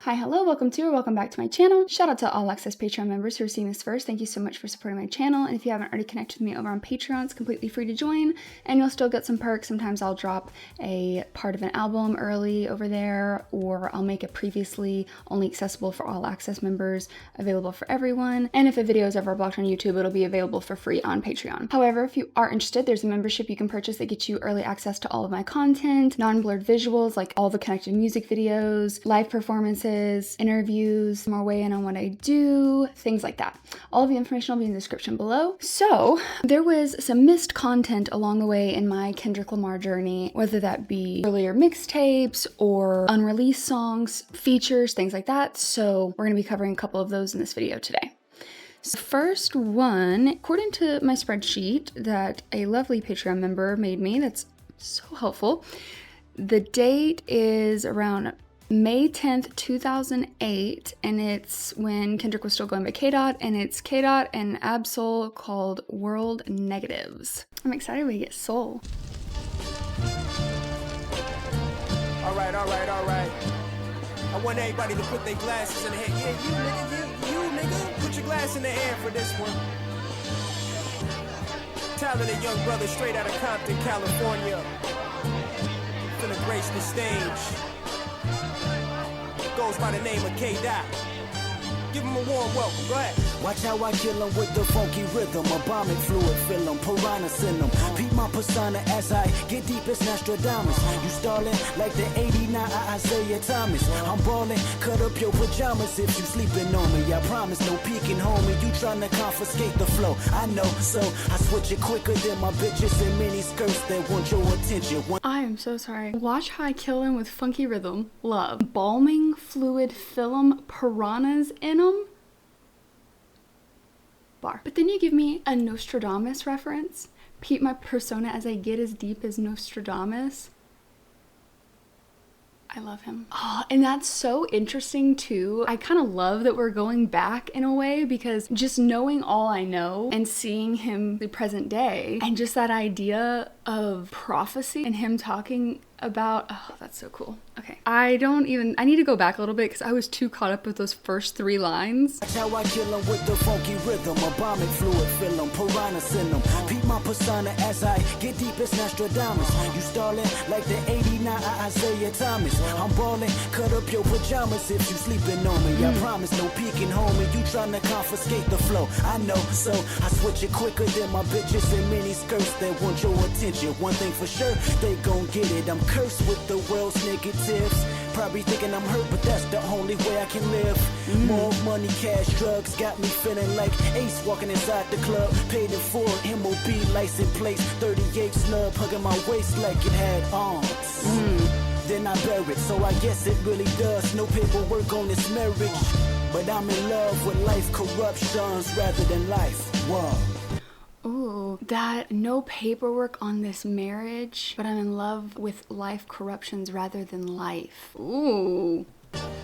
Hi, hello, welcome to or welcome back to my channel. Shout out to all Access Patreon members who are seeing this first. Thank you so much for supporting my channel. And if you haven't already connected with me over on Patreon, it's completely free to join and you'll still get some perks. Sometimes I'll drop a part of an album early over there, or I'll make it previously only accessible for all Access members, available for everyone. And if a video is ever blocked on YouTube, it'll be available for free on Patreon. However, if you are interested, there's a membership you can purchase that gets you early access to all of my content, non-blurred visuals, like all the connected music videos, live performances, interviews, more weigh in on what I do, things like that. All of the information will be in the description below. So there was some missed content along the way in my Kendrick Lamar journey, whether that be earlier mixtapes or unreleased songs, features, things like that. So we're going to be covering a couple of those in this video today. So first one, according to my spreadsheet that a lovely Patreon member made me, that's so helpful, the date is around May 10th, 2008, and it's when Kendrick was still going by K-Dot, and it's K-Dot and Ab-Soul called World Negatives. I'm excited we get Soul. All right. I want everybody to put their glasses in the air. Yeah, you nigga, put your glass in the air for this one. Talented young brother straight out of Compton, California. Finna grace the stage. Goes by the name of K-Dot. Give him a warm welcome, go ahead. Watch how I kill him with the funky rhythm. Atomic fluid fill him, piranhas in him. Peep my persona as I get deep as Nostradamus. You stalling like the 89 Isaiah Thomas. I'm balling, cut up your pajamas if you sleeping on me. I promise no peeking, homie. You tryna confiscate the flow. I know, so I switch it quicker than my bitches in mini skirts that want your attention. I am so sorry. Watch how I kill him with funky rhythm. Love. Balming fluid film, piranhas in them. Bar. But then you give me a Nostradamus reference. Peep my persona as I get as deep as Nostradamus. I love him. Oh, and that's so interesting too. I kind of love that we're going back in a way, because just knowing all I know and seeing him the present day and just that idea of prophecy and him talking about, oh, that's so cool. Okay, I need to go back a little bit because I was too caught up with those first three lines. That's how I kill him with the funky rhythm. Atomic fluid fill him, piranhas in him. Peep my persona as I get deep as Nostradamus. You stalling like the 89 Isaiah Thomas. I'm balling, cut up your pajamas if you sleeping on me. I promise no peeking, homie. You tryna confiscate the flow. I know, so I switch it quicker than my bitches in mini skirts that want your attention. One thing for sure, they gon' get it. I'm cursed with the world's negatives. Probably thinking I'm hurt, but that's the only way I can live. More money, cash, drugs got me feeling like Ace walking inside the club. Paid in full, MOB license plates, 38 snub hugging my waist like it had arms. Then I bury it, so I guess it really does. No paperwork on this marriage, but I'm in love with life corruptions rather than life. Whoa. Ooh, that no paperwork on this marriage, but I'm in love with life corruptions rather than life. Ooh.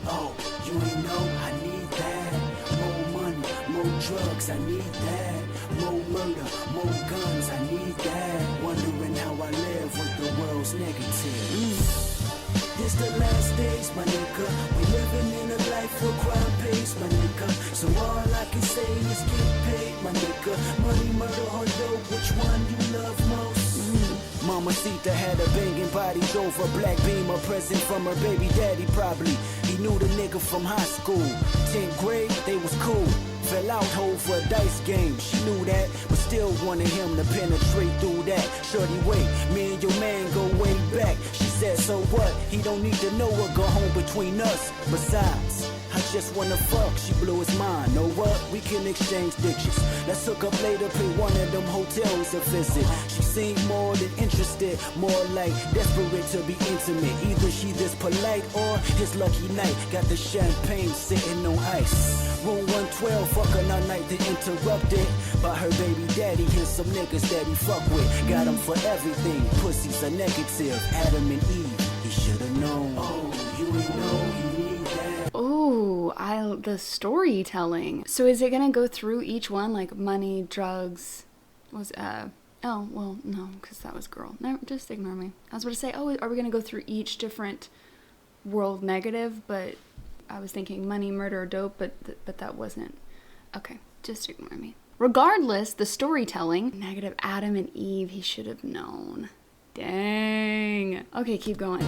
Oh, you ain't know I need that. More money, more drugs, I need that. More murder, more guns, I need that. Wondering how I live with the world's negative. This the last days, my nigga. We living in a life where crime pays, my nigga. So all I can say is get paid, my nigga. Money, murder, or dope, which one you love most? Mamacita had a banging body, drove a black beam, a present from her baby daddy probably. He knew the nigga from high school. 10th grade, they was cool. Fell out over a dice game, she knew that, but still wanted him to penetrate through that. Shorty, wait, me and your man go way back. She said, so what? He don't need to know what go home between us. Besides, I just wanna fuck, she blew his mind. Know what? We can exchange ditches. Let's hook up later, pay one of them hotels a visit. She seemed more than interested, more like desperate to be intimate. Either she this polite or his lucky night. Got the champagne sitting on ice. Room 112, fucking all night, they interrupted by her baby daddy and some niggas that he fuck with. Got him for everything, pussies are negative. Adam and Eve, he should've known. Oh, you ain't know he need that. Ooh, the storytelling. So is it gonna go through each one, like money, drugs, oh, well, no, because that was girl. No, just ignore me. I was about to say, oh, are we gonna go through each different world negative, but I was thinking money, murder, dope, but that wasn't. Okay, just ignore me. Regardless, the storytelling, negative Adam and Eve, he should have known. Dang. Okay, keep going. I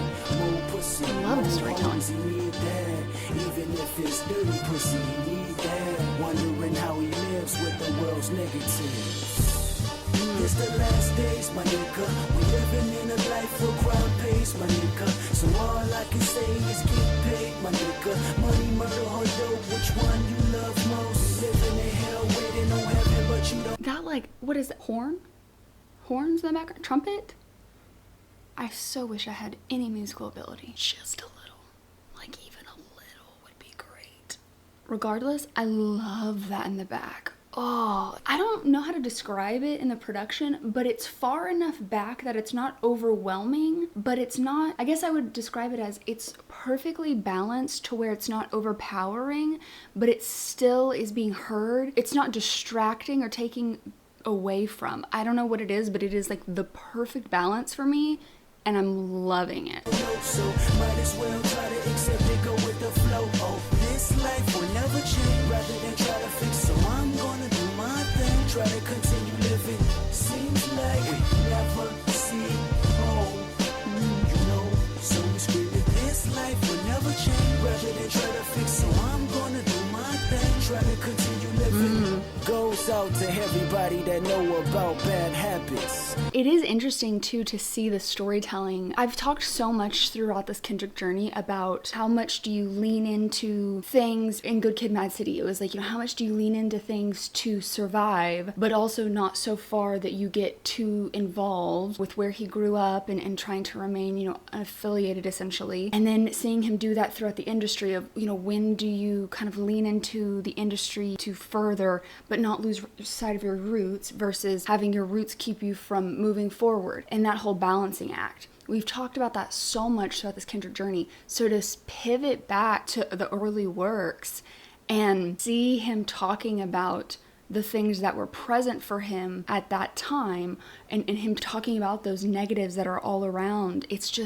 love the storytelling. Even if it's dirty pussy, he need that. Wondering how he lives with the world's negatives. It's the last days, my nigga. We living in a life for crowd pays, my nigga. So all I can say is get paid, my nigga. Money, murder, or dope, which one you love most? Living in hell, waiting on heaven, but you don't. That, like, what is it? Horns in the background? Trumpet? I so wish I had any musical ability. Just a little. Like, even a little would be great. Regardless, I love that in the back. Oh, I don't know how to describe it in the production, but it's far enough back that it's not overwhelming, but it's not, I guess I would describe it as it's perfectly balanced to where it's not overpowering, but it still is being heard. It's not distracting or taking away from. I don't know what it is, but it is like the perfect balance for me, and I'm loving it. So might as well try to accept it, go with the flow. Oh, this life will never change. Rather than try to fix, so I'm gonna do my thing. Try to continue living. Seems like we never see home. You know, so we scream that this life will never change. Rather than try to fix, so I'm gonna do my thing. Try to continue living. Goes out to everybody that know about bad habits. It is interesting too to see the storytelling. I've talked so much throughout this Kendrick journey about how much do you lean into things in Good Kid, Mad City. It was like, you know, how much do you lean into things to survive, but also not so far that you get too involved with where he grew up and trying to remain, you know, unaffiliated essentially. And then seeing him do that throughout the industry of, you know, when do you kind of lean into the industry to further, but not lose sight of your roots versus having your roots keep you from moving forward, and that whole balancing act. We've talked about that so much throughout this Kendrick journey. So to pivot back to the early works and see him talking about the things that were present for him at that time and him talking about those negatives that are all around, it's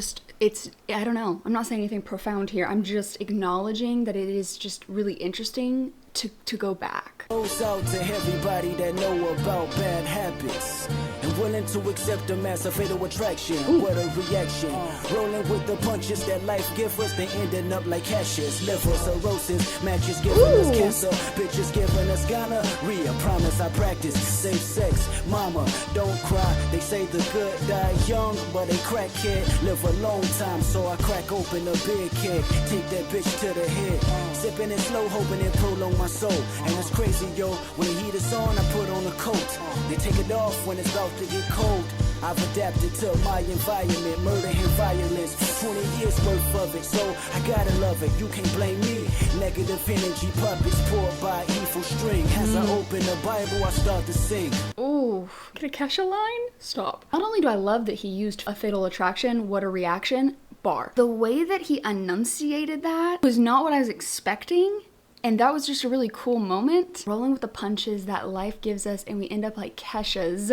I don't know. I'm not saying anything profound here. I'm just acknowledging that it is just really interesting to go back. Goes out to everybody that know about bad habits and willing to accept them as a fatal attraction. Ooh. What a reaction. Rolling with the punches that life gives us, they ending up like ashes. Liver cirrhosis, matches giving us cancer, bitches giving us gonorrhea. Promise I practice safe sex. Mama, don't cry. They say the good die young, but a crackhead live a long time. So I crack open a big keg, take that bitch to the head, sipping it slow, hoping it prolong my soul. And it's crazy, yo, when the heat is on, I put on a coat. They take it off when it's about to get cold. I've adapted to my environment, murder and violence, 20 years worth of it, so I gotta love it. You can't blame me. Negative energy puppets poured by evil string. As I open the Bible, I start to sing. Ooh, can I catch a line? Stop. Not only do I love that he used a fatal attraction, what a reaction, bar. The way that he enunciated that was not what I was expecting. And that was just a really cool moment. Rolling with the punches that life gives us, and we end up like Kesha's,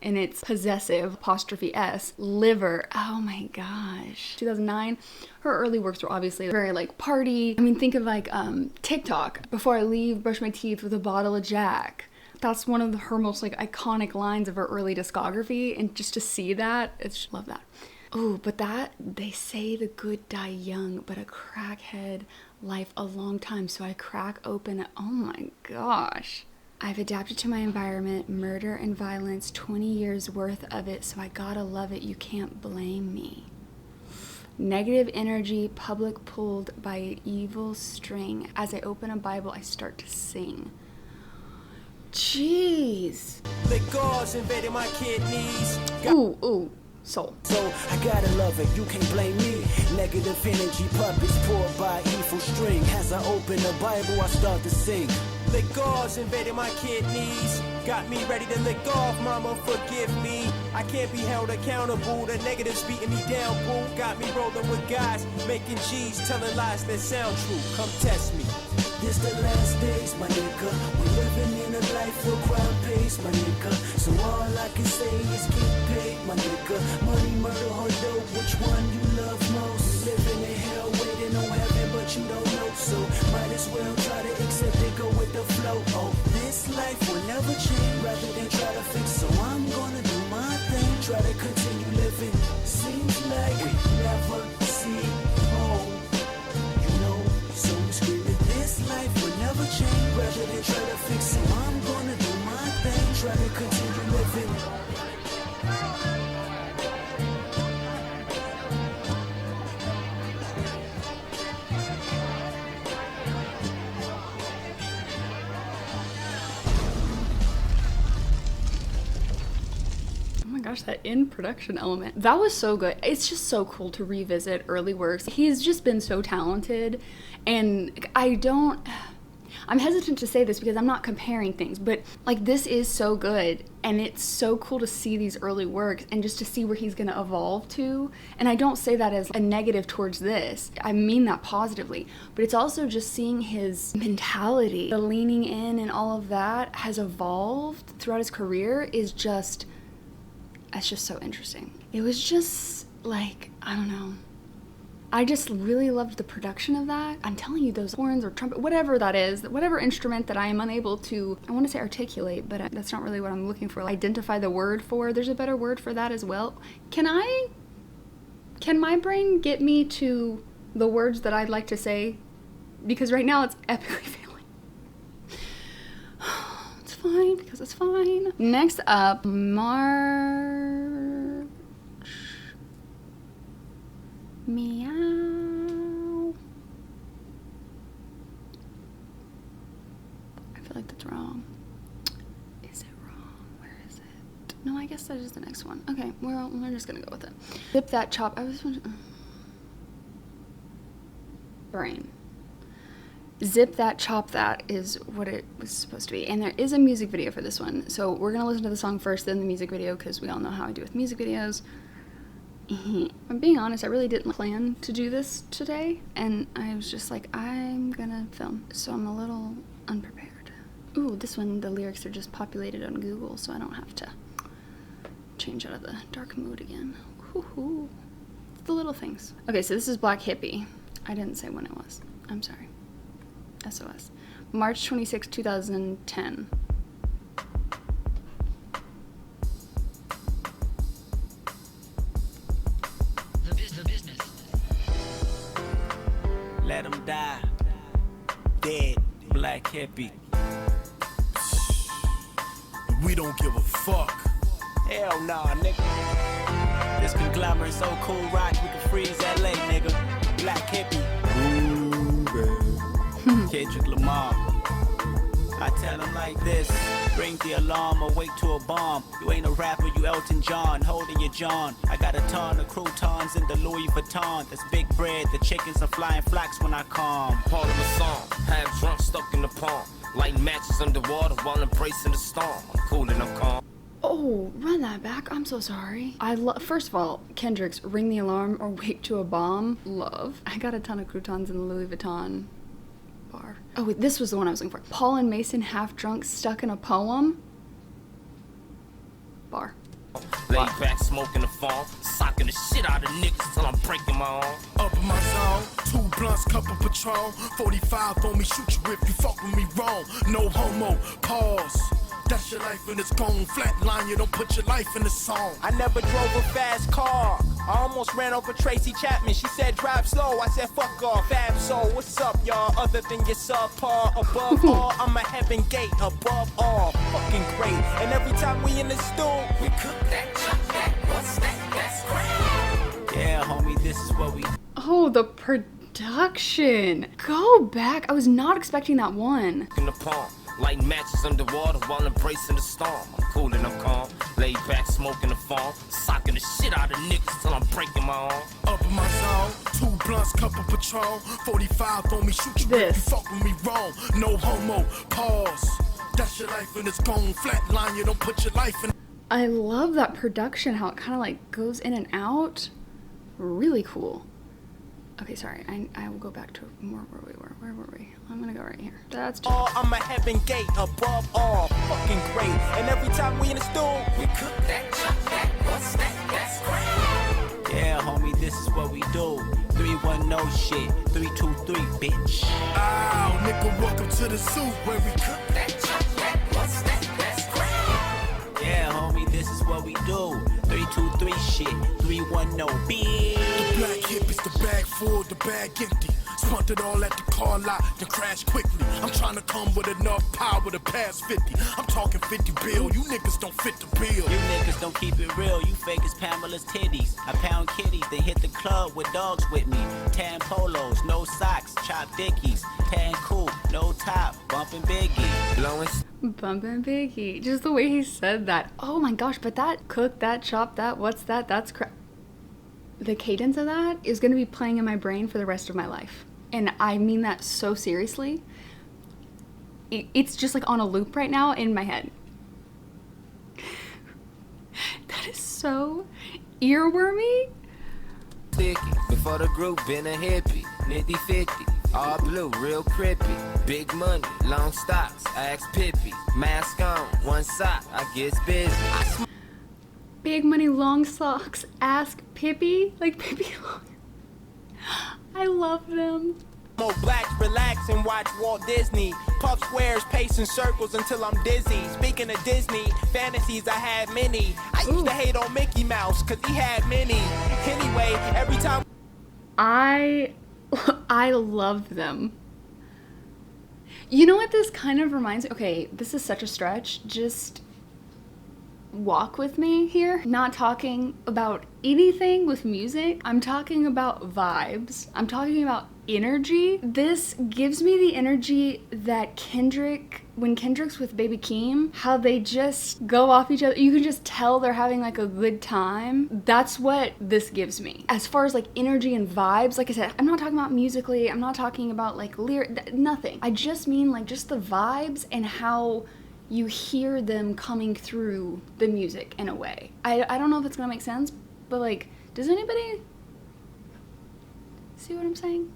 and it's possessive, apostrophe S, liver. Oh my gosh. 2009. Her early works were obviously very like party. I mean, think of like TikTok. Before I leave, brush my teeth with a bottle of Jack. That's one of her most like iconic lines of her early discography. And just to see that, it's love that. Oh, but that, they say the good die young, but a crackhead life a long time. So I crack open, oh my gosh. I've adapted to my environment, murder and violence, 20 years worth of it, so I gotta love it, you can't blame me. Negative energy, public pulled by an evil string. As I open a Bible, I start to sing. Jeez. The gods invaded my kidneys. Ooh. Soul. So I gotta love it, you can't blame me. Negative energy puppets poured by evil string. As I open the Bible, I start to sing. The gods invaded my kidneys. Got me ready to lick off, mama, forgive me. I can't be held accountable. The negatives beating me down, boo. Got me rolling with guys, making G's, telling lies that sound true. Come test me. This the last days, my nigga. We living in a life for crowd pays, my nigga. So all I can say is get paid, my nigga. Money, murder, or dope, which one you love most? Living in hell, waiting on heaven, but you don't know, so might as well try to accept it, go with the flow. Oh, this life will never change, rather than try to fix, so I'm gonna do my thing, try to continue living. Seems like we never see home, you know, so I'm screaming, this life will never change, rather than try to fix, so I'm gonna do my thing, try to continue living. Gosh, that in production element, that was so good. It's just so cool to revisit early works. He's just been so talented, and I'm hesitant to say this because I'm not comparing things, but like this is so good, and it's so cool to see these early works and just to see where he's gonna evolve to. And I don't say that as a negative towards this, I mean that positively, but it's also just seeing his mentality, the leaning in and all of that has evolved throughout his career is just, it's just so interesting. It was just like, I don't know. I just really loved the production of that. I'm telling you, those horns or trumpet, whatever that is, whatever instrument that I am unable to, I want to say articulate, but that's not really what I'm looking for. Identify the word for, there's a better word for that as well. Can my brain get me to the words that I'd like to say? Because right now it's epically failing. It's fine, because it's fine. Next up, March. Meow. I feel like that's wrong. Is it wrong? Where is it? No, I guess that is the next one. Okay, well, we're just gonna go with it. Zip that chop. I was brain. Zip that, chop that is what it was supposed to be. And there is a music video for this one. So we're gonna listen to the song first, then the music video, because we all know how I do with music videos. I'm being honest, I really didn't plan to do this today, and I was just like, I'm gonna film, so I'm a little unprepared. Ooh, this one, the lyrics are just populated on Google, so I don't have to change out of the dark mood again. Woohoo. It's the little things. Okay, so this is Black Hippie. I didn't say when it was. I'm sorry. SOS. March 26, 2010. Let him die. Dead. Black Hippie. We don't give a fuck. Hell nah, nigga. This conglomerate so cool, rock, we can freeze LA, nigga. Black Hippie. Kendrick Lamar. I tell him like this: ring the alarm, awake to a bomb. You ain't a rapper, you Elton John, holding your John. I got a ton of croutons in the Louis Vuitton. That's big bread, the chickens are flying flocks when I come. Part of a song, half drunk, stuck in the palm. Lighting matches underwater while embracing the storm. I'm cool and I'm calm. Oh, run that back. I'm so sorry. First of all, Kendrick's Ring the Alarm or Wake to a Bomb. Love. I got a ton of croutons in the Louis Vuitton bar. Oh, wait, this was the one I was looking for. Paul and Mason, half drunk, stuck in a poem. Bar. Laid back, smoking the phone, socking the shit out of niggas till I'm breaking my arm. Up in my zone, 2 blunts, cup of Patron, 45 on me, shoot you if you fuck with me wrong. No homo, pause. That's your life and it's gone. Flatline, you don't put your life in the song. I never drove a fast car. I almost ran over Tracy Chapman. She said drive slow. I said fuck off. Fab soul, what's up, y'all? Other than your subpar, above all, I'm a heaven gate. Above all, fucking great. And every time we in the stool, We cook that, chop that, what's that? That's great. Yeah, homie, this is what we. Oh, the production. Go back. I was not expecting that one. In the palm, lighting matches underwater while embracing the storm. I'm cool and I'm calm. Laid back, smoking the phone, socking the shit out of niggas till I'm breaking my arm. Up in my zone, 2 blunts, cup of Patron, 45 on me, shoot you if you fuck with me wrong. No homo, pause. That's your life and it's gone. Flatline, you don't put your life in. I love that production, how it kind of like goes in and out. Really cool. Okay, sorry, I will go back to more where we were. Where were we? I'm gonna go right here. That's just... all, I'm a heaven gate. Above all, fucking great. And every time we in the stool, We cook that, chop that, what's that? That's great. Yeah, homie, this is what we do. 310 shit, 323, bitch. Ow, nigga, welcome to the soup where we cook that chocolate. What's that? That's crap. Yeah, homie, this is what we do. 323 shit, 310, bitch. The black hippies, the bag full, the bag empty. Spunt it all at the car lot, then crash quickly. I'm trying to come with enough power to pass 50. I'm talking 50 bill, you niggas don't fit the bill. You niggas don't keep it real, you fake as Pamela's titties. I pound kitties, then hit the club with dogs with me. Tan polos, no socks, chop dickies. Tan coupe, no top, bumping Biggie. Blowing Bumpin' Biggie. Just the way he said that. Oh my gosh, but that cook, that chop, that what's that? That's the cadence of that is going to be playing in my brain for the rest of my life. And I mean that so seriously. It's just like on a loop right now in my head. That is so earwormy. Sticky, before the group been a hippie. Nitty 50, all blue, real crippy. Big money, long stocks, ask Pippi. Mask on, one sock, I get busy. Big money, long socks, ask Pippi. Like Pippi Long. I love them. More blacks, relax and watch Walt Disney. Puff squares, pacing circles until I'm dizzy. Speaking of Disney, fantasies I had many. I used to hate on Mickey Mouse cause he had many. Anyway, every time I love them. You know what this kind of reminds me? Okay, this is such a stretch. Just walk with me here. Not talking about anything with music. I'm talking about vibes. I'm talking about energy. This gives me the energy that when Kendrick's with Baby Keem, how they just go off each other. You can just tell they're having like a good time. That's what this gives me. As far as like energy and vibes, like I said, I'm not talking about musically. I'm not talking about like nothing. I just mean like just the vibes and how you hear them coming through the music in a way. I don't know if it's gonna make sense, but like, does anybody see what I'm saying?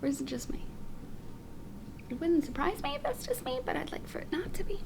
Or is it just me? It wouldn't surprise me if that's just me, but I'd like for it not to be.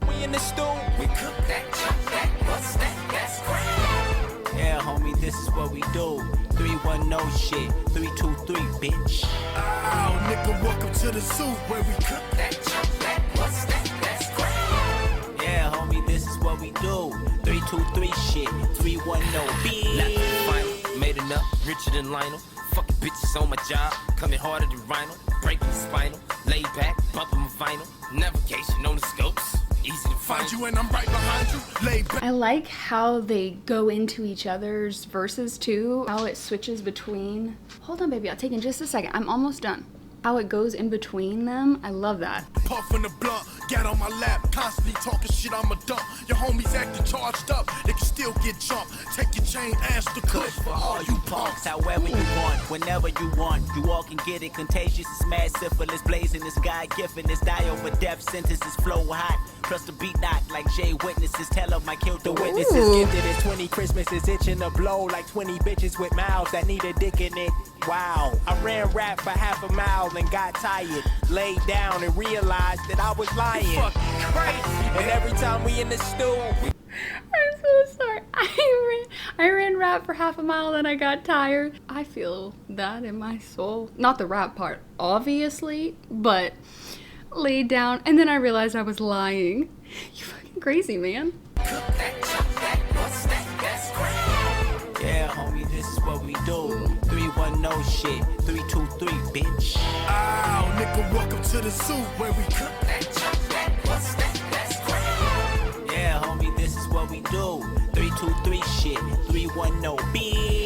we in the stool, We cook that chocolate. What's that? That's crap. yeah, homie, this is what we do. 310 shit, 323, bitch. Ow, nigga, welcome to the soup where we cook That chocolate. What's that? That's crap. Yeah, homie, this is what we do. 323 shit, 310, bitch. Left the final, made enough, richer than Lionel. Fucking bitches on my job, coming harder than Rhino. Breaking the spinal, laid back, bumping my vinyl. Navigation on the scopes, easy to find find you. you and I'm right behind you. Lay back. I like how they go into each other's verses too. How it switches between. Hold on, baby. I'll take in just a second. I'm almost done. How it goes in between them. I love that. Puffin' the blunt, got on my lap, constantly talking shit, I'm a dump. Your homies acting charged up, they can still get jumped. Take your chain, ask the cook for all you punks. However you want, whenever you want, you all can get it. Contagious, it's mad syphilis, blazing the sky, gifting this die over death sentences, flow hot. Plus the beat knock like Jay Witnesses, tell them I killed the witnesses. Ooh. Gifted as 20 Christmases, itching to blow like 20 bitches with mouths that need a dick in it. Wow, I ran rap for half a mile and got tired, laid down and realized that I was lying. Fucking crazy. And every time we in the stool, I'm so sorry. I ran rap for half a mile, then I got tired. I feel that in my soul. Not the rap part, obviously, but laid down, and then I realized I was lying. You fucking crazy, man. yeah, homie, this is what we do. 310 shit, 323, bitch. Ow, nigga, welcome to the soup where we cook that chocolate. What's that? That's crap. Yeah, homie, this is what we do. 323 shit, 310, bitch.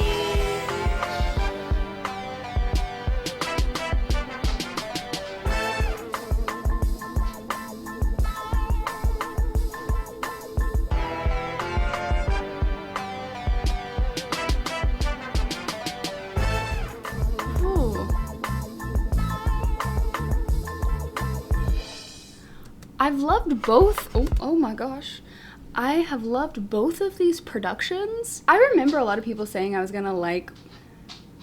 Ooh. I've loved both. Oh my gosh. I have loved both of these productions. I remember a lot of people saying I was gonna like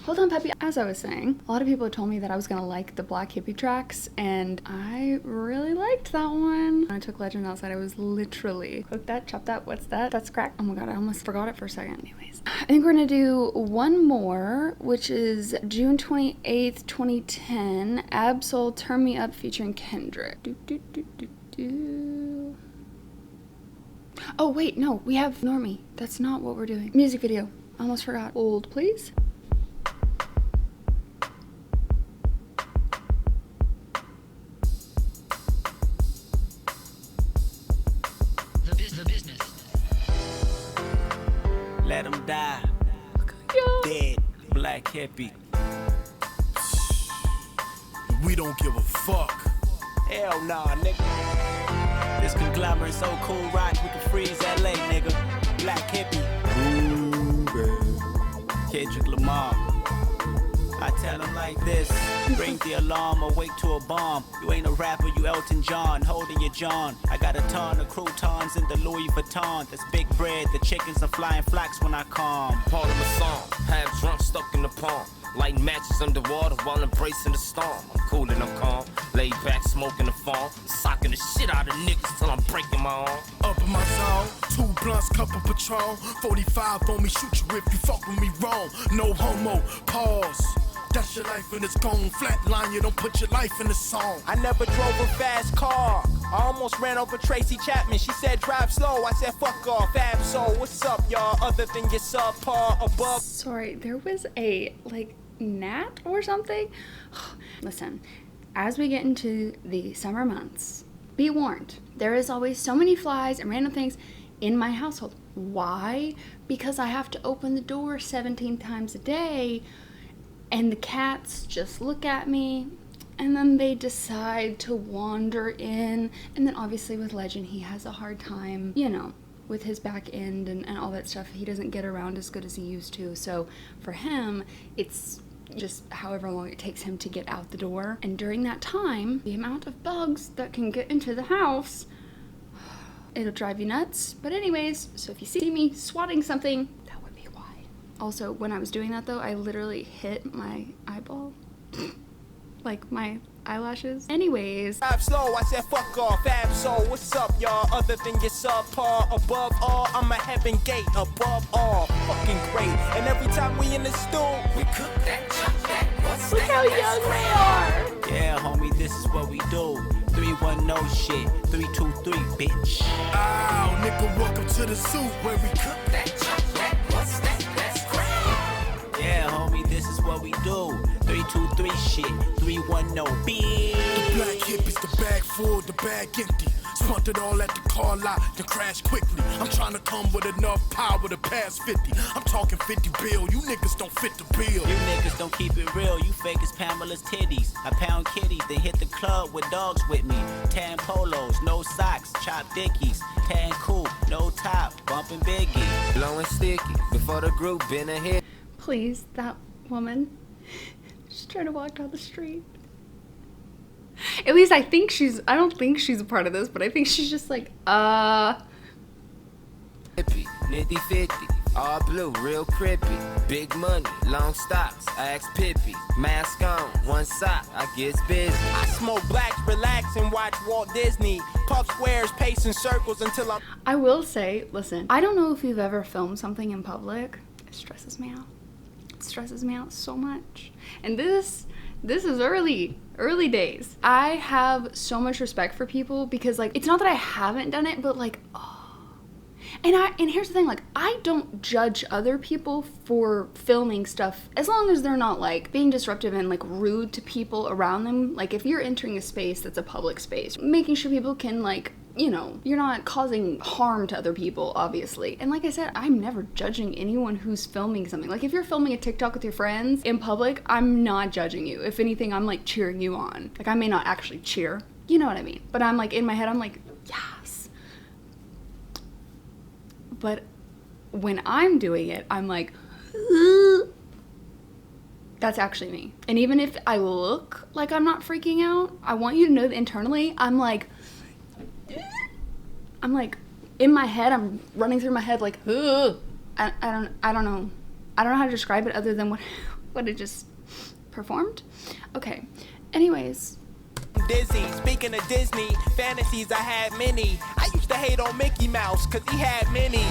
Hold on, Peppy. As I was saying, a lot of people had told me that I was gonna like the Black Hippie tracks, and I really liked that one. When I took Legend outside, I was literally, cook that, chop that, what's that? That's crack. Oh my god, I almost forgot it for a second. Anyways, I think we're gonna do one more, which is June 28th, 2010, Absol Turn Me Up featuring Kendrick. Oh wait, no, we have Normie. That's not what we're doing. Music video. Almost forgot. Hold, please. The business. Let him die. Yeah. Dead. Black hippie. We don't give a fuck. Hell nah, nigga. This conglomerate so cool, rock, we can freeze LA, nigga. Black hippie. Kendrick Lamar. I tell him like this, ring the alarm, awake to a bomb. You ain't a rapper, you Elton John, holding your John. I got a ton of croutons in the Louis Vuitton. That's big bread, the chickens are flying flocks when I come. Part of a song, half drunk, stuck in the palm. Lighting matches underwater while embracing the storm. I'm cool and I'm calm, laid back, smoking the farm. Socking the shit out of niggas till I'm breaking my arm. Up in my zone, 2 blunts, cup of Patron, 45 on me, shoot you if you fuck with me wrong. No homo, pause. That's your life and it's gone. Flatline, you don't put your life in the song. I never drove a fast car. I almost ran over Tracy Chapman. She said drive slow. I said fuck off. Fab Soul, what's up, y'all? Other than your subpar above. Sorry, there was a, like, gnat or something? Listen, as we get into the summer months, be warned, there is always so many flies and random things in my household. Why? Because I have to open the door 17 times a day, and the cats just look at me, and then they decide to wander in. And then obviously with Legend, he has a hard time, you know, with his back end and all that stuff. He doesn't get around as good as he used to. So for him, it's just however long it takes him to get out the door. And during that time, the amount of bugs that can get into the house, it'll drive you nuts. But anyways, so if you see me swatting something, that would be why. Also, when I was doing that though, I literally hit my eyeball. Like my eyelashes. Anyways. Drive slow, I said fuck off. Fab Soul, what's up, y'all? Other than your subpar above all, I'm a heaven gate above all. Fucking great. And every time we in the stool, we cook that, chop that. What's Look how young they are. Yeah, homie, this is what we do. 310 shit, 323, bitch. Ow, nigga, welcome to the soup where we cook that, chop that. What's that? That's great. Yeah, homie, this is what we do. 323 shit, 310, bitch. The black hippies, the bag full, the bag empty. Spunt it all at the car lot, then crash quickly. I'm trying to come with enough power to pass 50. I'm talking 50 bill, you niggas don't fit the bill. You niggas don't keep it real, you fake as Pamela's titties. I pound kitties, then hit the club with dogs with me. Tan polos, no socks, chop dickies. Tan coupe, no top, bumping Biggie. Blowing sticky, before the group been ahead. Please, that woman. She's trying to walk down the street. At least I don't think she's a part of this, but I think she's just like, Hippie, nitty 50, all blue, real crippy. Big money, long stocks, I ask Pippi. Mask on, one sock, I gets busy. I smoke blacks, relax, and watch Walt Disney. Puff squares, pacing circles until I'm... I will say, listen, I don't know if you've ever filmed something in public. It stresses me out. It stresses me out so much. And this is early days. I have so much respect for people because, like, it's not that I haven't done it, but like, oh. And here's the thing, like, I don't judge other people for filming stuff as long as they're not like being disruptive and like rude to people around them. Like, if you're entering a space that's a public space, making sure people can, like, you know, you're not causing harm to other people, obviously. And like I said, I'm never judging anyone who's filming something. Like, if you're filming a TikTok with your friends in public, I'm not judging you. If anything, I'm like cheering you on. Like, I may not actually cheer, you know what I mean? But I'm like, in my head, I'm like, yes. But when I'm doing it, I'm like, that's actually me. And even if I look like I'm not freaking out, I want you to know that internally, I'm like, in my head, I'm running through my head like, I don't know how to describe it other than what what it just performed. Okay, anyways. Dizzy, speaking of Disney, fantasies I had many. I used to hate on Mickey Mouse, cause he had many.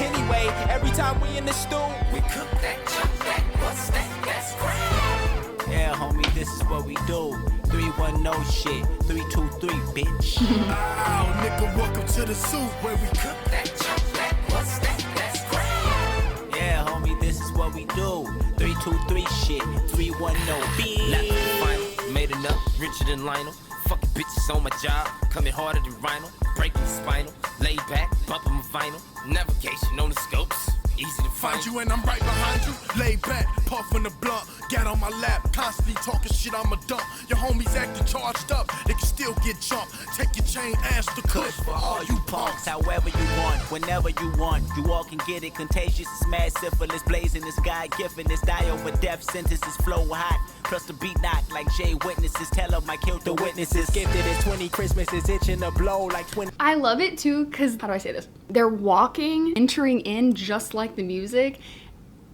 Anyway, every time we in the stew, we cook that, chop that, bust that, that's great. Yeah, homie, this is what we do. 310 shit, 323, bitch. Oh, nigga, welcome to the soup where we cook That, chop that, bust that, that's great. Yeah, homie, this is what we do. 323 shit, 310, bitch. Made enough, richer than Lionel. Fucking bitches on my job, coming harder than Rhino. Breaking the spinal, lay back, bumping my vinyl. Navigation on the scopes, easy to Find find you and I'm right behind you. Lay back, puffing the blunt, got on my lap, constantly talking shit, I'm a dump. Your homies acting charged up, they can still get jumped. Take your chain, ask the kush for all you punks. However you want, whenever you want, you all can get it. Contagious, it's mad syphilis, blazing the sky, gifting this die over death sentences, flow hot. Plus the beat knock like Jay Witnesses, tell them I killed the witnesses. Gifted as 20 Christmases, itching to blow like 20. I love it too, because, how do I say this? They're walking, entering in just like the music,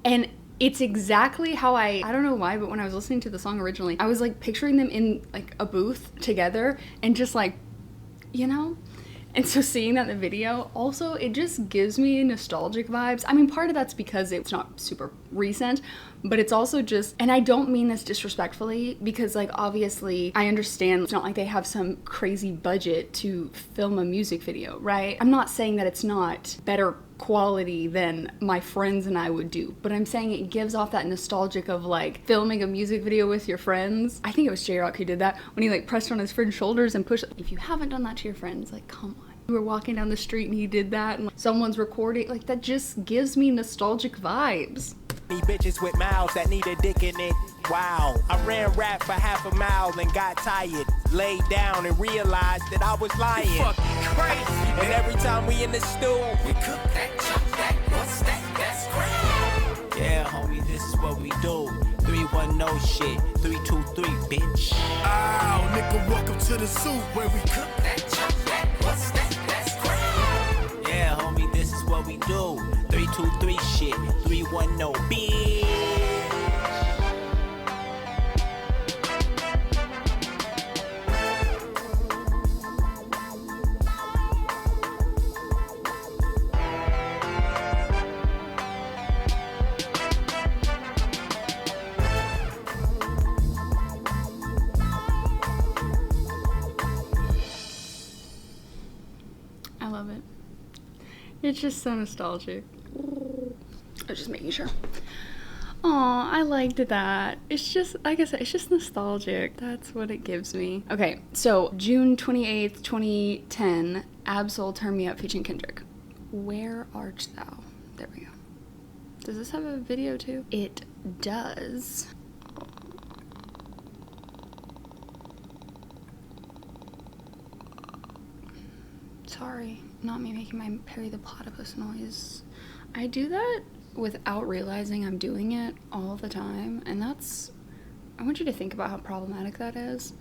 and it's exactly how I don't know why, but when I was listening to the song originally, I was like picturing them in like a booth together and just like, you know? And so seeing that in the video, also, it just gives me nostalgic vibes. I mean, part of that's because it's not super recent, but it's also just, and I don't mean this disrespectfully, because like, obviously, I understand it's not like they have some crazy budget to film a music video, right? I'm not saying that it's not better quality than my friends and I would do, but I'm saying it gives off that nostalgic of like filming a music video with your friends. I think it was J-Rock who did that, when he like pressed on his friend's shoulders and pushed. If you haven't done that to your friends, like, come on. We were walking down the street and he did that, and like, someone's recording, like, that just gives me nostalgic vibes. Bitches with mouths that need a dick in it. Wow, I ran rap for half a mile and got tired. Laid down and realized that I was lying. Fucking crazy. And every time we in the stew, We cook that, chop that, bust that, that's great. Yeah, homie, this is what we do. 310 shit, 323, bitch. Oh, nigga, welcome to the soup where we cook That, chop that, bust that, that's great. Yeah, homie, this is what we do. 323 shit, 310, bitch. I love it. It's just so nostalgic. I was just making sure. Aw, I liked that. It's just, like I said, it's just nostalgic. That's what it gives me. Okay, so June 28th, 2010, Absol Turn Me Up featuring Kendrick. Where art thou? There we go. Does this have a video too? It does. Sorry, not me making my Perry the Platypus noise. I do that without realizing I'm doing it all the time, and that's, I want you to think about how problematic that is.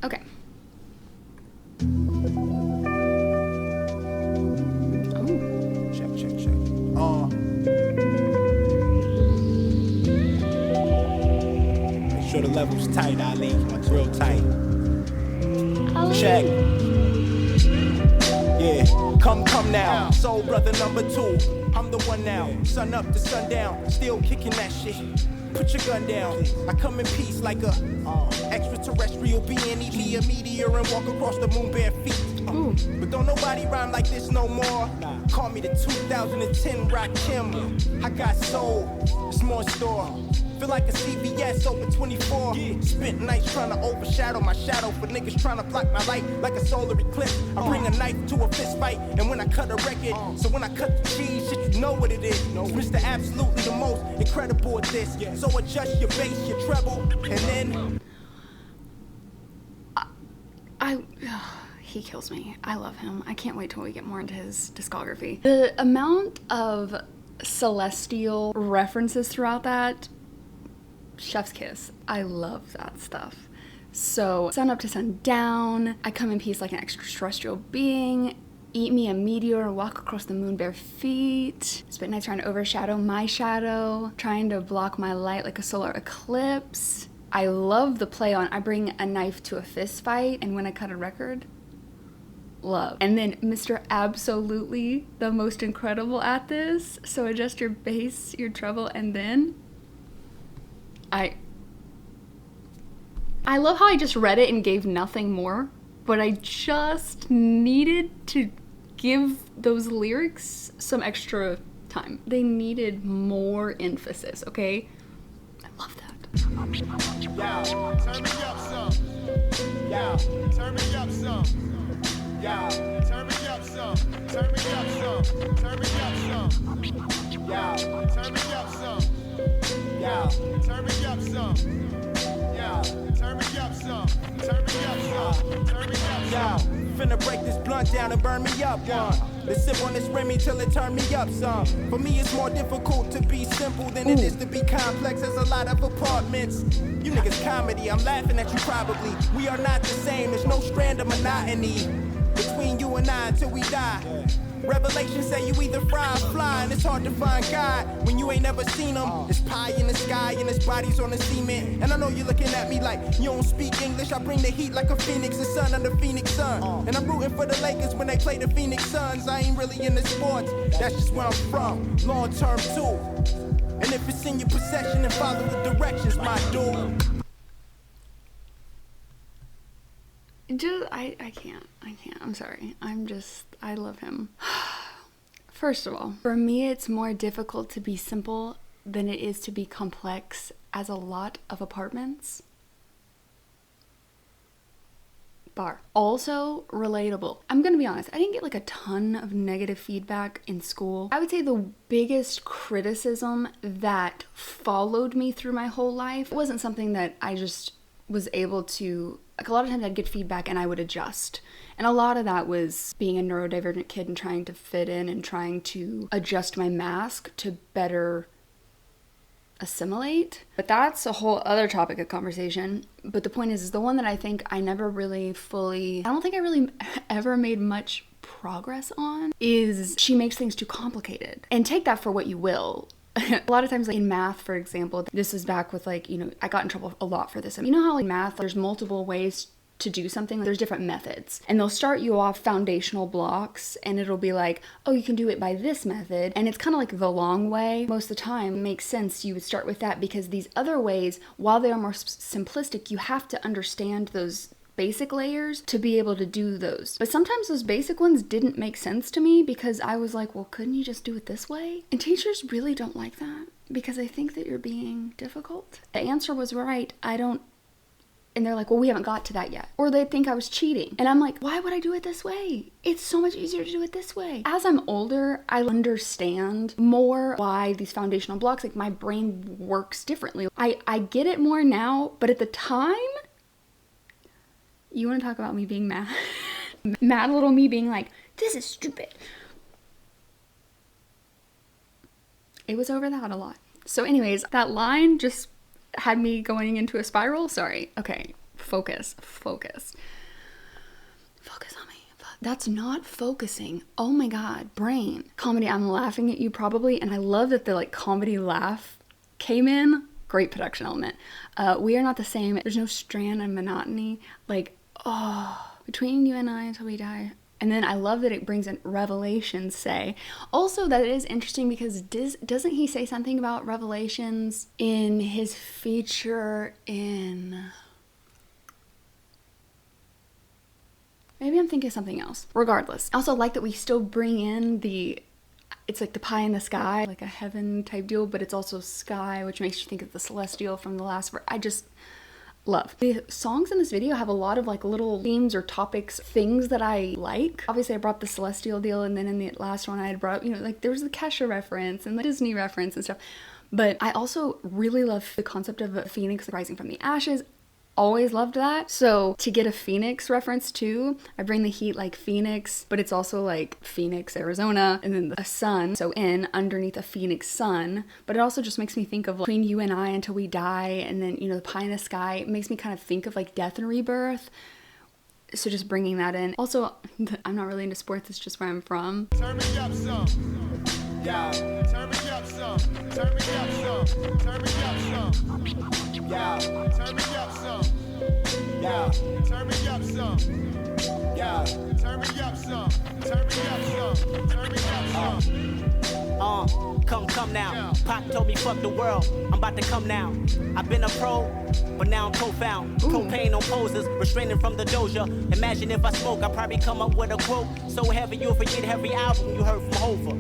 Okay. Oh. check. Make sure the level's tight, Ali. Like real tight. Check. Yeah, come now. Soul brother number 2. I'm the one now. Sun up to sundown, still kicking that shit. Put your gun down. I come in peace like a extraterrestrial being. Eat me a meteor and walk across the moon bare feet. But don't nobody rhyme like this no more. Call me the 2010 Rock Kim. I got soul, it's more in store. Feel like a CVS open 24. Spent nights trying to overshadow my shadow for niggas trying to block my light like a solar eclipse. I bring a knife to a fist fight, and when I cut a record, so when I cut the cheese, shit, you know what it is. Mr. Absolutely the most incredible at this. So adjust your bass, your treble, and then he kills me. I love him. I can't wait till we get more into his discography. The amount of celestial references throughout that, chef's kiss. I love that stuff. So sun up to sundown, I come in peace like an extraterrestrial being, eat me a meteor, walk across the moon bare feet, spend nights trying to overshadow my shadow, trying to block my light like a solar eclipse. I love the play on I bring a knife to a fist fight and when I cut a record. Love. And then Mr. Absolutely, the most incredible at this. So adjust your bass, your treble, and then I love how I just read it and gave nothing more, but I just needed to give those lyrics some extra time. They needed more emphasis, okay? I love that. Yeah, turn me up some. Yeah, turn me up some. Yeah, turn me up some. Turn me up some. Turn me up some. Yeah, turn me up some. Yeah, turn me up some. Yeah, turn me up some. Turn me up some. Turn me up some. Yo, finna break this blunt down and burn me up one. Let's sip on this Remy till it turn me up some. For me it's more difficult to be simple than it is to be complex. There's a lot of apartments. You niggas comedy, I'm laughing at you probably. We are not the same, there's no strand of monotony between you and I until we die. Revelations say you either fry or fly, and it's hard to find God when you ain't never seen him. There's pie in the sky and his body's on the cement. And I know you're looking at me like you don't speak English. I bring the heat like a phoenix, the sun under Phoenix sun. And I'm rooting for the Lakers when they play the Phoenix Suns. I ain't really into sports, that's just where I'm from. Long term too. And if it's in your possession, then follow the directions, my dude. I can't. I'm sorry. I love him. First of all, for me, it's more difficult to be simple than it is to be complex as a lot of apartments. Bar. Also, relatable. I'm gonna be honest, I didn't get like a ton of negative feedback in school. I would say the biggest criticism that followed me through my whole life wasn't something that I just was able to, like a lot of times I'd get feedback and I would adjust. And a lot of that was being a neurodivergent kid and trying to fit in and trying to adjust my mask to better assimilate. But that's a whole other topic of conversation. But the point is the one that I think I never really fully, I don't think I really ever made much progress on is she makes things too complicated. And take that for what you will. A lot of times like in math, for example, this is back with like, you know, I got in trouble a lot for this. You know how in math, there's multiple ways to do something, there's different methods and they'll start you off foundational blocks and it'll be like, oh, you can do it by this method. And it's kind of like the long way. Most of the time it makes sense you would start with that because these other ways, while they are more simplistic, you have to understand those basic layers to be able to do those. But sometimes those basic ones didn't make sense to me because I was like, well, couldn't you just do it this way? And teachers really don't like that because they think that you're being difficult. The answer was right, I don't, and they're like, well, we haven't got to that yet. Or they think I was cheating. And I'm like, why would I do it this way? It's so much easier to do it this way. As I'm older, I understand more why these foundational blocks, like my brain works differently. I get it more now, but at the time, you want to talk about me being mad? Mad little me being like, this is stupid. It was over that a lot. So anyways, that line just had me going into a spiral. Sorry. Okay. Focus on me. That's not focusing. Oh my God. Brain. Comedy. I'm laughing at you probably. And I love that the like comedy laugh came in. Great production element. We are not the same. There's no strand of monotony. Like, oh, between you and I until we die. And then I love that it brings in Revelations say. Also, that is interesting because doesn't he say something about Revelations in his feature in... Maybe I'm thinking of something else. Regardless. I also like that we still bring in the... It's like the pie in the sky, like a heaven type deal, but it's also sky, which makes you think of the celestial from the last verse. I just... love. The songs in this video have a lot of like little themes or topics, things that I like. Obviously I brought the celestial deal and then in the last one I had brought up, you know, like there was the Kesha reference and the Disney reference and stuff. But I also really love the concept of a phoenix rising from the ashes. Always loved that. So to get a Phoenix reference too, I bring the heat like Phoenix, but it's also like Phoenix, Arizona, and then a sun. So in underneath a Phoenix sun, but it also just makes me think of like, between you and I until we die. And then, you know, the pie in the sky, it makes me kind of think of like death and rebirth. So just bringing that in. Also, I'm not really into sports, it's just where I'm from. Turn me up some. Yeah. Turn me up some. Turn me up some. Turn me up some. Yeah. Turn me up some. Yeah. Turn me up some. Yeah. Turn me up some. Turn me up some. Turn me up some. Come now. Pac told me fuck the world. I'm about to come now. I've been a pro, but now I'm profound. Propane on poses, restraining from the doja. Imagine if I spoke, I'd probably come up with a quote so heavy you'll forget every album you heard from Hova.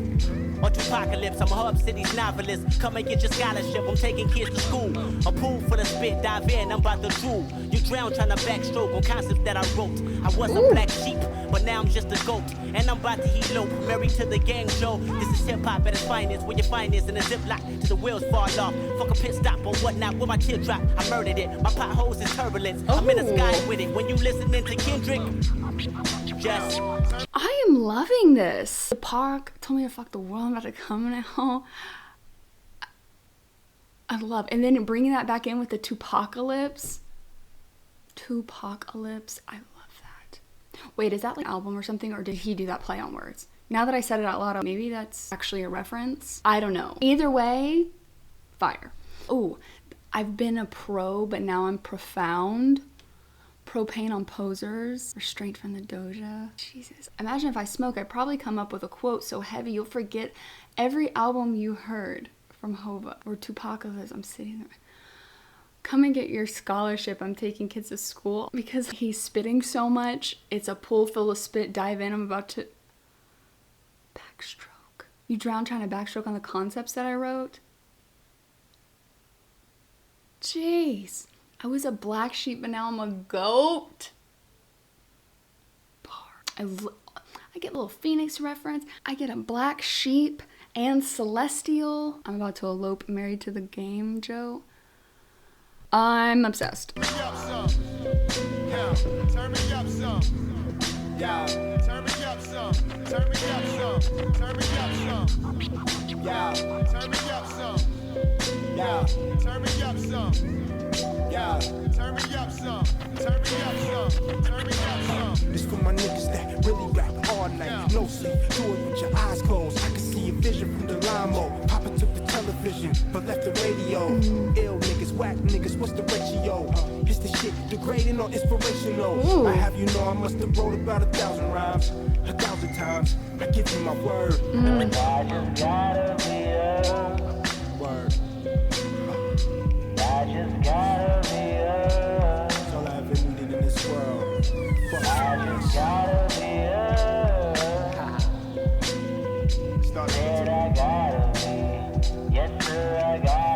Or Tupacalypse, I'm a Hub City's novelist. Come and get your scholarship, I'm taking kids to school. A pool full of spit, dive in, I'm about to drool. You drown trying to backstroke on concepts that I wrote. I was a black sheep, but now I'm just a goat. And I'm about to elope, married to the gang Joe. This is hip-hop at its finest, where your finest in a ziplock till the wheels fall off. Fuck a pit stop or whatnot, with my teardrop, I murdered it. My potholes is turbulence, I'm in the sky with it. When you listening to Kendrick, just... I am loving this. The Pac told me to fuck the world, I'm about to come now. I love, and then bringing that back in with the Tupacalypse. Tupacalypse, I love that. Wait, is that like an album or something, or did he do that play on words? Now that I said it out loud, maybe that's actually a reference. I don't know. Either way, fire. Oh, I've been a pro, but now I'm profound. Propane on posers, restraint from the doja. Jesus. Imagine if I smoke, I'd probably come up with a quote so heavy you'll forget every album you heard from Hova or Tupacalypse. I'm sitting there. Come and get your scholarship. I'm taking kids to school. Because he's spitting so much, it's a pool full of spit. Dive in. I'm about to backstroke. You drown trying to backstroke on the concepts that I wrote? Jeez. I was a black sheep, but now I'm a goat. I get a little Phoenix reference. I get a black sheep and celestial. I'm about to elope, married to the game, Joe. I'm obsessed. Turn me up some. Yeah. Turn me up some. Yeah. Turn me up some. Turn me up some. Turn me up some. Yeah. Turn me up some. Yeah. Turn me up some. Yeah, turn me up some, turn me up some, turn me up some. This for my niggas that really rap all night, no sleep, do it with your eyes closed. I can see a vision from the limo. Papa took the television, but left the radio. Ill niggas, whack niggas, what's the ratio? Is the shit degrading or inspirational? I have you know I must have wrote about 1,000 rhymes, 1,000 times. I give you my word. I just gotta be a word. I just gotta be up. That's all I ever needed in this world. I just gotta be up. Said I gotta be. Yes, sir, I gotta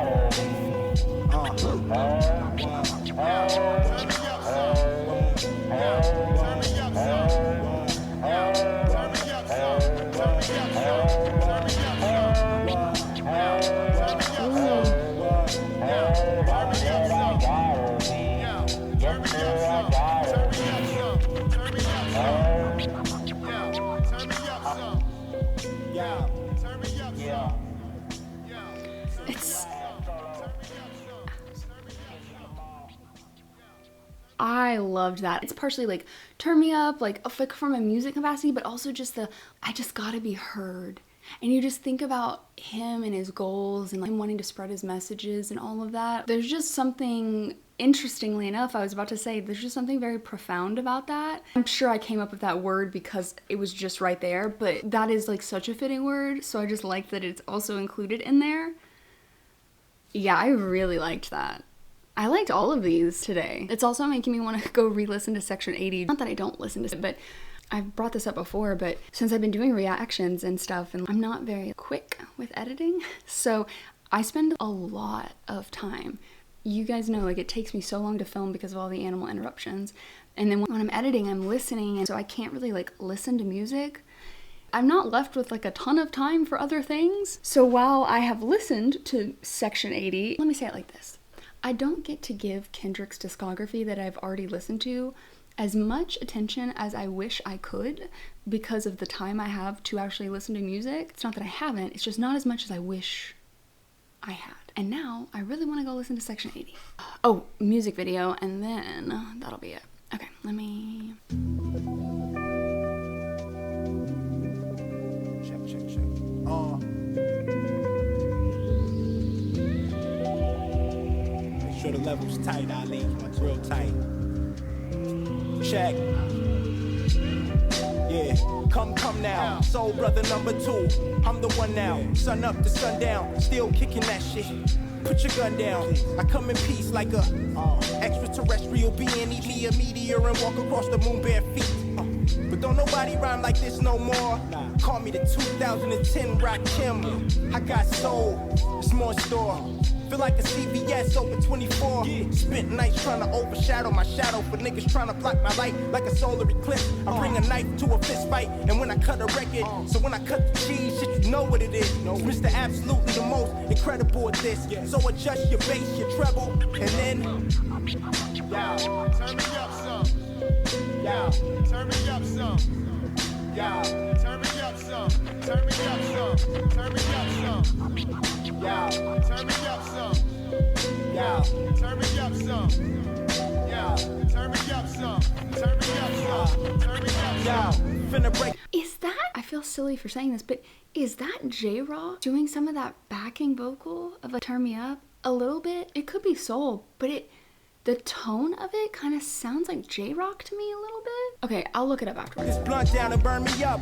I loved that. It's partially like turn me up, like from a music capacity, but also just I just gotta be heard. And you just think about him and his goals and like him wanting to spread his messages and all of that. There's just something, interestingly enough, I was about to say, there's just something very profound about that. I'm sure I came up with that word because it was just right there, but that is like such a fitting word. So I just like that it's also included in there. Yeah, I really liked that. I liked all of these today. It's also making me want to go re-listen to Section 80. Not that I don't listen to it, but I've brought this up before, but since I've been doing reactions and stuff, and I'm not very quick with editing, so I spend a lot of time. You guys know, like, it takes me so long to film because of all the animal interruptions. And then when I'm editing, I'm listening, and so I can't really, like, listen to music. I'm not left with, like, a ton of time for other things. So while I have listened to Section 80, let me say it like this. I don't get to give Kendrick's discography that I've already listened to as much attention as I wish I could because of the time I have to actually listen to music. It's not that I haven't, it's just not as much as I wish I had. And now I really want to go listen to Section 80. Oh, music video, and then that'll be it. Okay, let me... levels tight, Ali. Real tight. Check. Yeah, come now. Soul brother number 2. I'm the one now. Sun up to sundown. Still kicking that shit. Put your gun down. I come in peace like a extraterrestrial being. Eat me a meteor and walk across the moon bare feet. But don't nobody rhyme like this no more. Call me the 2010 Rakim. I got soul, it's more store. Feel like a CVS open 24. Spent nights trying to overshadow my shadow for niggas trying to block my light like a solar eclipse. I bring a knife to a fist fight, and when I cut a record, so when I cut the cheese, shit, you know what it is. Mr. Absolutely the most incredible at this. So adjust your bass, your treble, and then Turn me up some. Turn me up some. Turn me up some. Turn me up some. Turn me up some. Turn me up some. Turn me up some. Turn me up some. Turn me up some. Turn me up some. Finna break. Is that, I feel silly for saying this, but is that J-Rock doing some of that backing vocal of a Turn Me Up? A little bit? It could be soul, but the tone of it kind of sounds like J-Rock to me a little bit. Okay, I'll look it up afterwards. This blunt down and burn me up,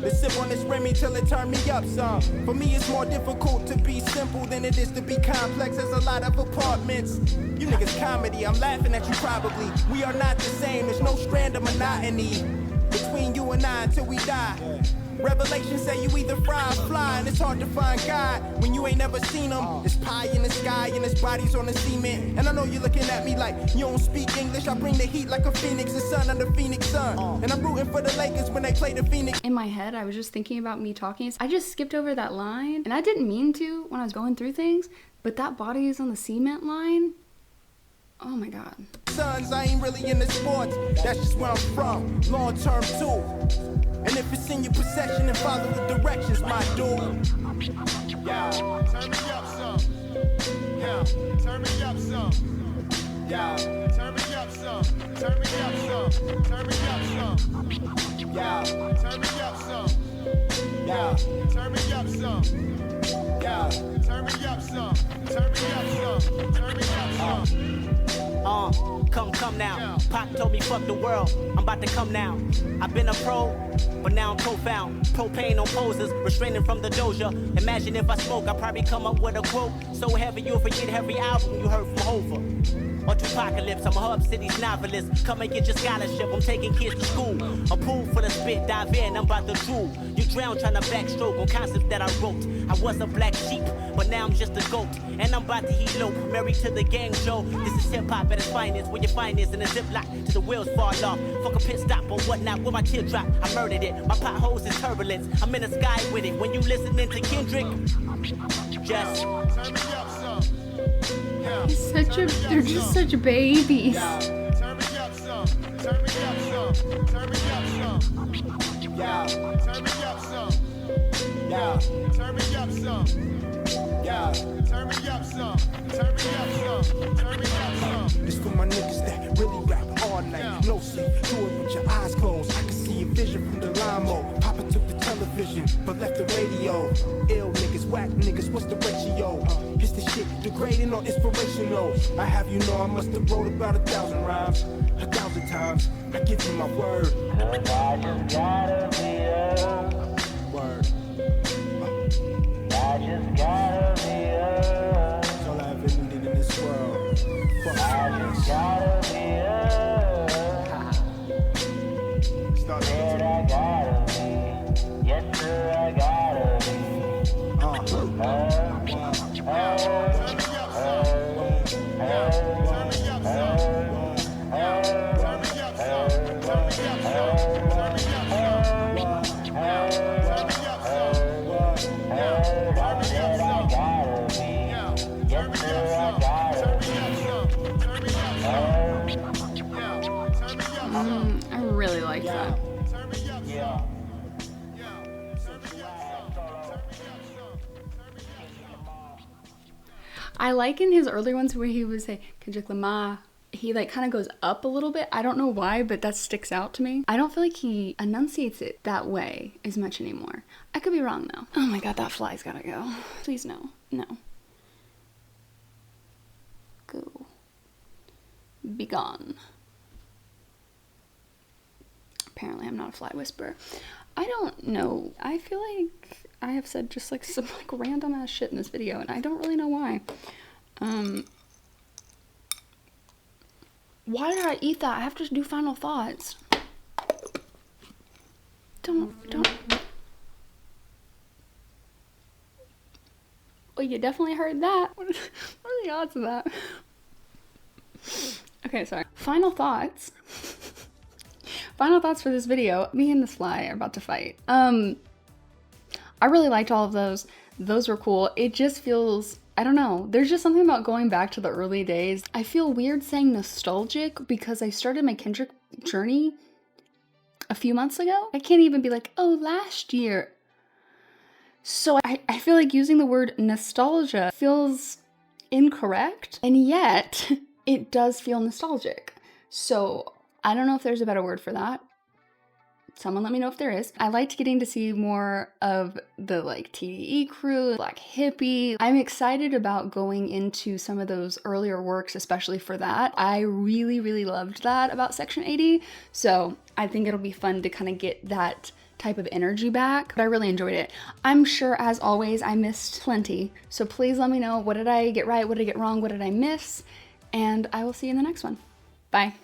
Let's sip on this Remy till it turn me up some. For me, it's more difficult to be simple than it is to be complex. There's a lot of apartments. You niggas comedy, I'm laughing at you probably. We are not the same, there's no strand of monotony between you and I until we die. Revelation say you either fry or fly, and it's hard to find God when you ain't never seen him. It's pie in the sky and his body's on the cement. And I know you're looking at me like you don't speak English. I bring the heat like a phoenix, the sun under Phoenix sun. And I'm rooting for the Lakers when they play the Phoenix. In my head, I was just thinking about me talking. I just skipped over that line, and I didn't mean to when I was going through things, but that body is on the cement line. Oh my God. Sons, I ain't really into sports. That's just where I'm from. Long term too. And if it's in your possession, then follow the directions, my dude. Turn me up some. Turn me up some. Turn me up some. Turn me up some. Turn me up some. Turn me up some. Turn me up some. Turn me up some. Turn me up some. Turn me up some. Come now. Pop told me fuck the world. I'm about to come now. I've been a pro, but now I'm profound. Propane on poses, restraining from the doja. Imagine if I smoke, I'd probably come up with a quote so heavy you'll forget every album you heard from Hova. Or Tupacalypse, I'm a Hub City's novelist. Come and get your scholarship, I'm taking kids to school. A pool full of spit, dive in, I'm about to drool. You drown trying to backstroke on concepts that I wrote. I was a black sheep, but now I'm just a goat. And I'm about to elope, married to the gang, Joe. This is hip-hop at its finest, where your finest in a ziplock till the wheels fall off. Fuck a pit stop or whatnot, with my teardrop, I murdered it. My potholes is turbulence, I'm in the sky with it. When you listening to Kendrick, just turn me up some. They're just such babies. Turn me up some. Turn me up some. Turn me up some. Turn me up some. Turn me up some. Turn me up some. Turn me up some. Turn me up some. It's for my niggas that really rap all night. No sleep, do it with your eyes closed. I can see a vision from the limo. Papa took the television, but left the radio. Ill niggas, whack niggas, what's the ratio? Is this shit degrading or inspirational? I have you know I must have wrote about 1,000 rhymes, 1,000 times. I give you my word. I just gotta be up. Word. I just gotta be up. That's all I ever needed in this world. Fuck I just gotta be up. Said I gotta be. Yes, sir, I gotta be. I really like that. Yeah. I like in his earlier ones where he would say Kendrick Lamar. He like kind of goes up a little bit. I don't know why, but that sticks out to me. I don't feel like he enunciates it that way as much anymore. I could be wrong though. Oh my god, that fly's gotta go. Please no. No. Go. be gone. Apparently I'm not a fly whisperer. I don't know. I feel like I have said just like some like random ass shit in this video and I don't really know why. Why did I eat that? I have to do final thoughts. Don't. Well, you definitely heard that. What are the odds of that? Okay, sorry. Final thoughts. Final thoughts for this video. Me and this fly are about to fight. I really liked all of those. Those were cool. It just feels, I don't know. There's just something about going back to the early days. I feel weird saying nostalgic because I started my Kendrick journey a few months ago. I can't even be like, oh, last year. So I feel like using the word nostalgia feels incorrect, and yet it does feel nostalgic. So I don't know if there's a better word for that. Someone let me know if there is. I liked getting to see more of the like TDE crew, Black Hippie. I'm excited about going into some of those earlier works, especially for that. I really, really loved that about Section 80. So I think it'll be fun to kind of get that type of energy back, but I really enjoyed it. I'm sure, as always, I missed plenty. So please let me know, what did I get right? What did I get wrong? What did I miss? And I will see you in the next one. Bye.